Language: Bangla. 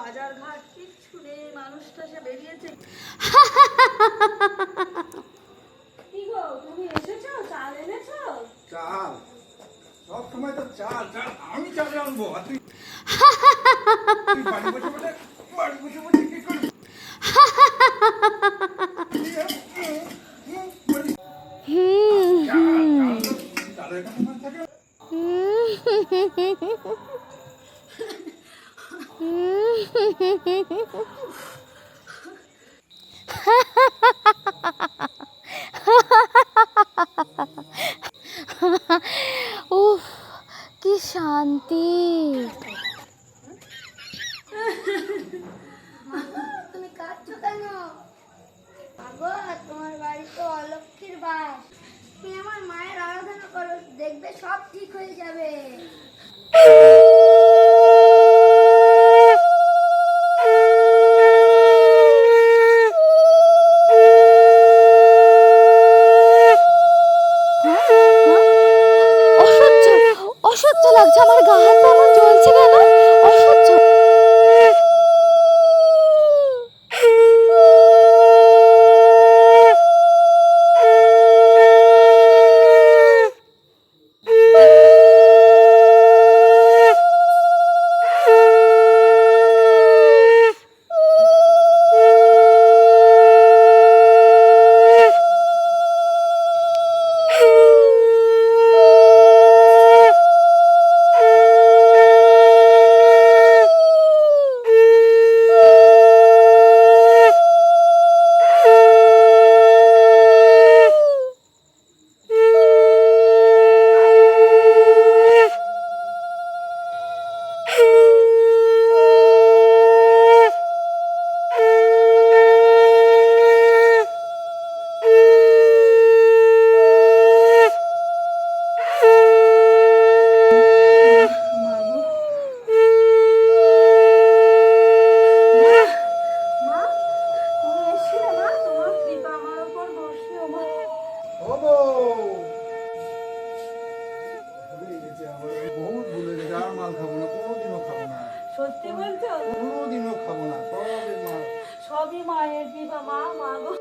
বাজার ঘাট কিচ্ছু নেই, মানুষটা সে বেরিয়েছে। কি গো, তুমি এসেছো? চাল এনেছো? চাল সব সময় তো চাল চাল, আমি চাল আনবো আর তুই বাড়ি বসে বসে কি করবি? চালের কথা থাকে। উফ, কি শান্তি। তুমি কাঁদছো কেন? আগো, তোমার বাড়ি তো অলক্ষীর বাস। তুমি আমার মায়ের আরাধনা করো, দেখবে সব ঠিক হয়ে যাবে। অসহ্য অসহ্য লাগছে, আমার গা হাত পা আমার জ্বলছে কেন? অসহ্য। মা, তুমি এসেছিলে? মা, তোমার কৃপা আমার উপর বর্ষিও। মা, ও বউ, ভুলে গেছি আবার, বহুত ভুলে গেছি। আর মাল খাবো না, কোনোদিনও খাবো না, সত্যি বলছো? কোনোদিনও খাবো না, সবই মাল। সবই মায়ের কৃপা। মা, মা গো।